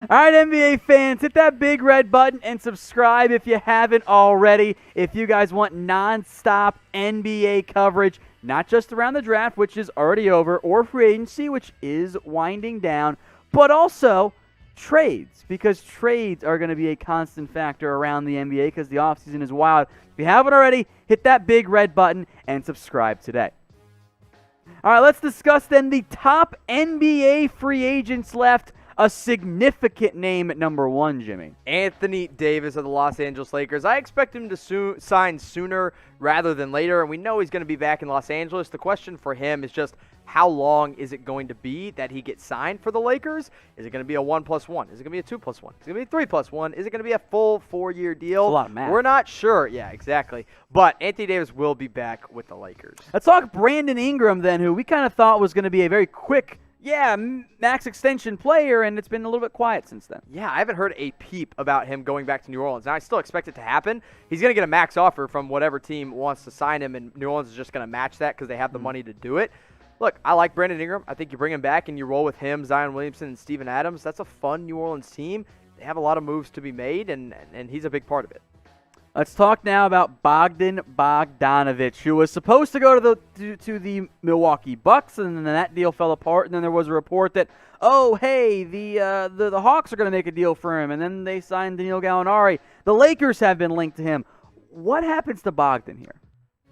All right, NBA fans, hit that big red button and subscribe if you haven't already. If you guys want non-stop NBA coverage, not just around the draft, which is already over, or free agency, which is winding down, but also trades, because trades are going to be a constant factor around the NBA because the offseason is wild. If you haven't already, hit that big red button and subscribe today. All right, let's discuss then the top NBA free agents left. A significant name at number one, Jimmy. Anthony Davis of the Los Angeles Lakers. I expect him to sign sooner rather than later, and we know he's going to be back in Los Angeles. The question for him is just how long is it going to be that he gets signed for the Lakers? Is it going to be a 1+1? Is it going to be a 2+1? Is it going to be a 3+1? Is it going to be a full 4-year deal? That's a lot of math. We're not sure. Yeah, exactly. But Anthony Davis will be back with the Lakers. Let's talk Brandon Ingram then, who we kind of thought was going to be a very quick max extension player, and it's been a little bit quiet since then. Yeah, I haven't heard a peep about him going back to New Orleans. Now, I still expect it to happen. He's going to get a max offer from whatever team wants to sign him, and New Orleans is just going to match that because they have the money to do it. Look, I like Brandon Ingram. I think you bring him back and you roll with him, Zion Williamson, and Steven Adams. That's a fun New Orleans team. They have a lot of moves to be made, and he's a big part of it. Let's talk now about Bogdan Bogdanovic, who was supposed to go to the Milwaukee Bucks, and then that deal fell apart. And then there was a report that, the Hawks are going to make a deal for him, and then they signed Danilo Gallinari. The Lakers have been linked to him. What happens to Bogdan here?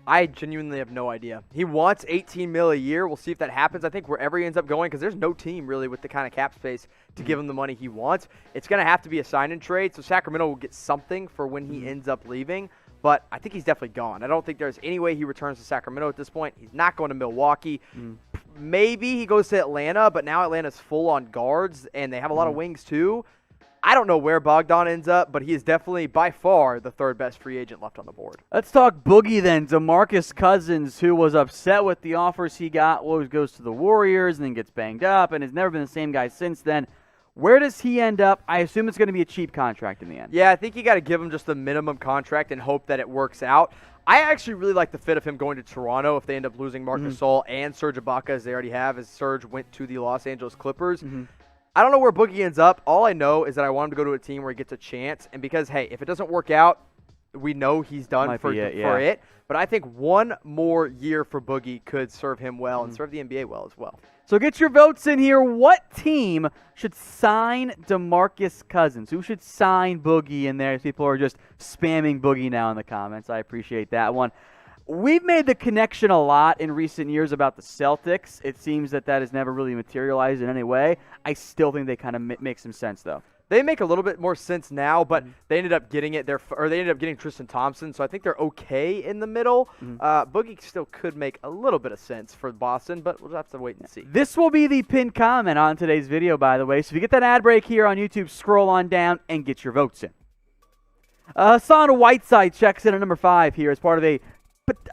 I genuinely have no idea. He wants $18 million a year. We'll see if that happens. I think wherever he ends up going, because there's no team really with the kind of cap space to give him the money he wants. It's going to have to be a sign and trade, so Sacramento will get something for when he ends up leaving. But I think he's definitely gone. I don't think there's any way he returns to Sacramento at this point. He's not going to Milwaukee. Maybe he goes to Atlanta, but now Atlanta's full on guards, and they have a lot of wings too. I don't know where Bogdan ends up, but he is definitely by far the third best free agent left on the board. Let's talk Boogie then. DeMarcus Cousins, who was upset with the offers he got, goes to the Warriors and then gets banged up and has never been the same guy since then. Where does he end up? I assume it's going to be a cheap contract in the end. Yeah, I think you got to give him just the minimum contract and hope that it works out. I actually really like the fit of him going to Toronto if they end up losing Marc Gasol and Serge Ibaka, as they already have, as Serge went to the Los Angeles Clippers. I don't know where Boogie ends up. All I know is that I want him to go to a team where he gets a chance. And because, hey, if it doesn't work out, we know he's done for it. But I think one more year for Boogie could serve him well and serve the NBA well as well. So get your votes in here. What team should sign DeMarcus Cousins? Who should sign Boogie in there? People are just spamming Boogie now in the comments. I appreciate that one. We've made the connection a lot in recent years about the Celtics. It seems that has never really materialized in any way. I still think they kind of make some sense, though. They make a little bit more sense now, but they ended up getting it there, or they ended up getting Tristan Thompson, so I think they're okay in the middle. Boogie still could make a little bit of sense for Boston, but we'll have to wait and see. This will be the pinned comment on today's video, by the way. So if you get that ad break here on YouTube, scroll on down and get your votes in. Hassan Whiteside checks in at number 5 here as part of a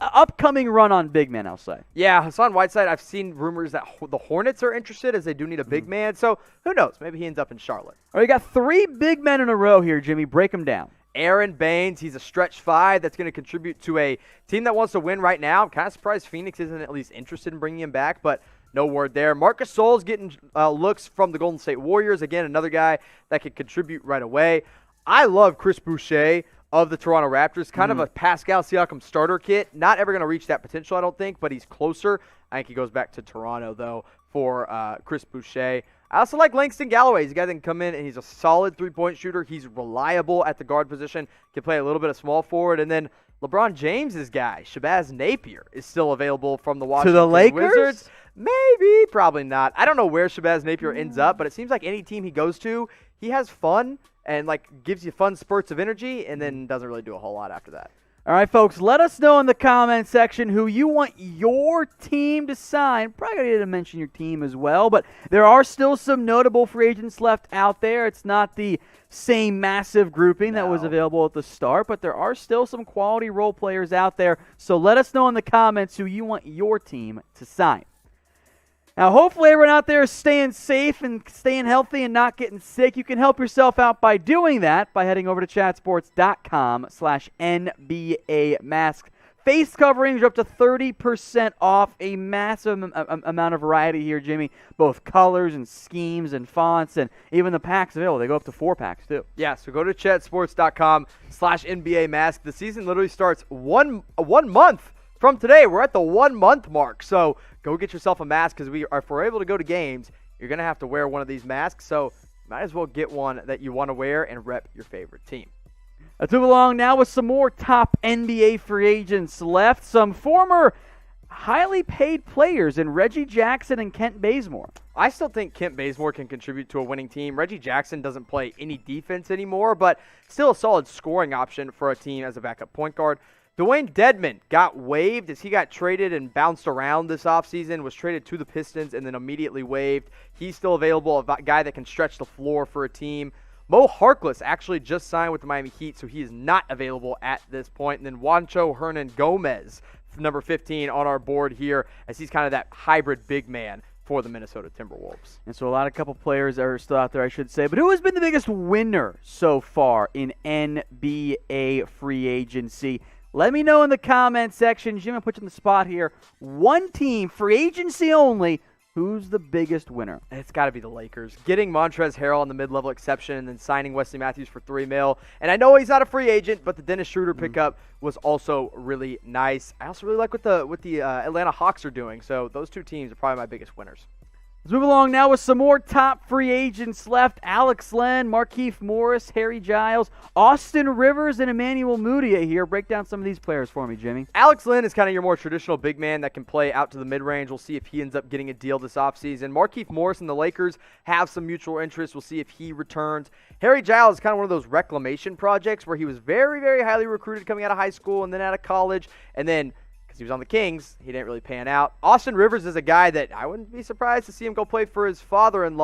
upcoming run on big men, I'll say. Yeah, Hassan Whiteside, I've seen rumors that the Hornets are interested as they do need a big man. So who knows? Maybe he ends up in Charlotte. All right, you got 3 big men in a row here, Jimmy. Break them down. Aron Baynes, he's a stretch 5 that's going to contribute to a team that wants to win right now. I'm kind of surprised Phoenix isn't at least interested in bringing him back, but no word there. Marc Gasol's getting looks from the Golden State Warriors. Again, another guy that could contribute right away. I love Chris Boucher of the Toronto Raptors, kind of a Pascal Siakam starter kit. Not ever going to reach that potential, I don't think, but he's closer. I think he goes back to Toronto, though, for Chris Boucher. I also like Langston Galloway. He's a guy that can come in, and he's a solid three-point shooter. He's reliable at the guard position, can play a little bit of small forward. And then LeBron James's guy, Shabazz Napier, is still available from the Washington Wizards. Maybe, probably not. I don't know where Shabazz Napier ends up, but it seems like any team he goes to, he has fun and gives you fun spurts of energy, and then doesn't really do a whole lot after that. All right, folks, let us know in the comment section who you want your team to sign. Probably going to mention your team as well, but there are still some notable free agents left out there. It's not the same massive grouping that was available at the start, but there are still some quality role players out there. So let us know in the comments who you want your team to sign. Now, hopefully everyone out there is staying safe and staying healthy and not getting sick. You can help yourself out by doing that by heading over to chatsports.com/NBA Mask. Face coverings are up to 30% off. A massive amount of variety here, Jimmy. Both colors and schemes and fonts, and even the packs available. They go up to 4 packs, too. Yeah, so go to chetsports.com/NBA mask. The season literally starts one month from today. We're at the 1 month mark. So go get yourself a mask, because if we're able to go to games, you're going to have to wear one of these masks. So might as well get one that you want to wear and rep your favorite team. Let's move along now with some more top NBA free agents left. Some former highly paid players in Reggie Jackson and Kent Bazemore. I still think Kent Bazemore can contribute to a winning team. Reggie Jackson doesn't play any defense anymore, but still a solid scoring option for a team as a backup point guard. Dewayne Dedmon got waived as he got traded and bounced around this offseason, was traded to the Pistons and then immediately waived. He's still available, a guy that can stretch the floor for a team. Moe Harkless actually just signed with the Miami Heat, so he is not available at this point. And then Juancho Hernangomez, number 15 on our board here, as he's kind of that hybrid big man for the Minnesota Timberwolves. And so a couple players are still out there, I should say. But who has been the biggest winner so far in NBA free agency? Let me know in the comment section. Jim, I'll put you on the spot here. One team, free agency only. Who's the biggest winner? It's got to be the Lakers. Getting Montrezl Harrell on the mid-level exception and then signing Wesley Matthews for $3 million. And I know he's not a free agent, but the Dennis Schroeder pickup was also really nice. I also really like what the Atlanta Hawks are doing. So those two teams are probably my biggest winners. Let's move along now with some more top free agents left. Alex Len, Markieff Morris, Harry Giles, Austin Rivers, and Emmanuel Mudiay here. Break down some of these players for me, Jimmy. Alex Len is kind of your more traditional big man that can play out to the mid-range. We'll see if he ends up getting a deal this offseason. Markieff Morris and the Lakers have some mutual interest. We'll see if he returns. Harry Giles is kind of one of those reclamation projects where he was very, very highly recruited coming out of high school and then out of college, and then because he was on the Kings, he didn't really pan out. Austin Rivers is a guy that I wouldn't be surprised to see him go play for his father, on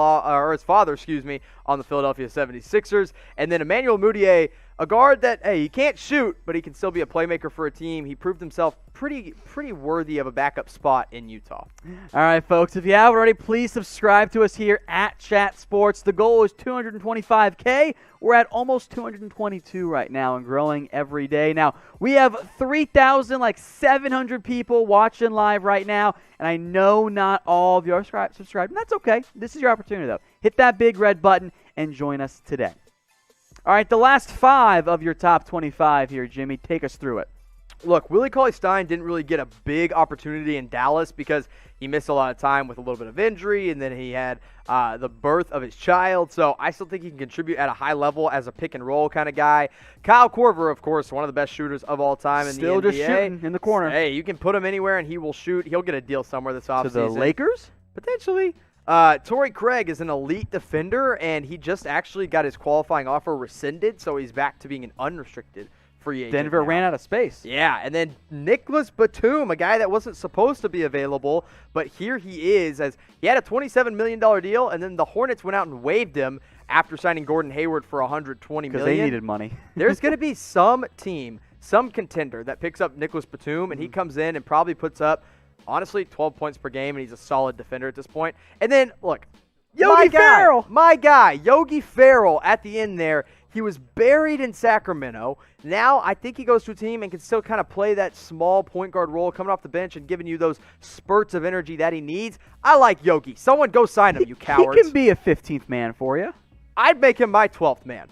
the Philadelphia 76ers. And then Emmanuel Mudiay, a guard that, hey, he can't shoot, but he can still be a playmaker for a team. He proved himself pretty worthy of a backup spot in Utah. All right, folks, if you haven't already, please subscribe to us here at Chat Sports. The goal is 225K. We're at almost 222 right now and growing every day. Now, we have 3,700 people watching live right now, and I know not all of you are subscribed, and that's okay. This is your opportunity, though. Hit that big red button and join us today. All right, the last 5 of your top 25 here, Jimmy. Take us through it. Look, Willie Cauley-Stein didn't really get a big opportunity in Dallas because he missed a lot of time with a little bit of injury, and then he had the birth of his child. So I still think he can contribute at a high level as a pick-and-roll kind of guy. Kyle Korver, of course, one of the best shooters of all time in the NBA. Still just shooting in the corner. Hey, you can put him anywhere, and he will shoot. He'll get a deal somewhere this offseason. To the Lakers? Potentially. Torrey Craig is an elite defender, and he just actually got his qualifying offer rescinded, so he's back to being an unrestricted free agent. Denver ran out of space. Yeah, and then Nicholas Batum, a guy that wasn't supposed to be available, but here he is, as he had a $27 million deal, and then the Hornets went out and waived him after signing Gordon Hayward for $120 million. Because they needed money. There's going to be some team, some contender that picks up Nicholas Batum, and he comes in and probably puts up, honestly, 12 points per game, and he's a solid defender at this point. And then, look, my guy, Yogi Ferrell at the end there. He was buried in Sacramento. Now I think he goes to a team and can still kind of play that small point guard role, coming off the bench and giving you those spurts of energy that he needs. I like Yogi. Someone go sign him, you cowards. He can be a 15th man for you. I'd make him my 12th man.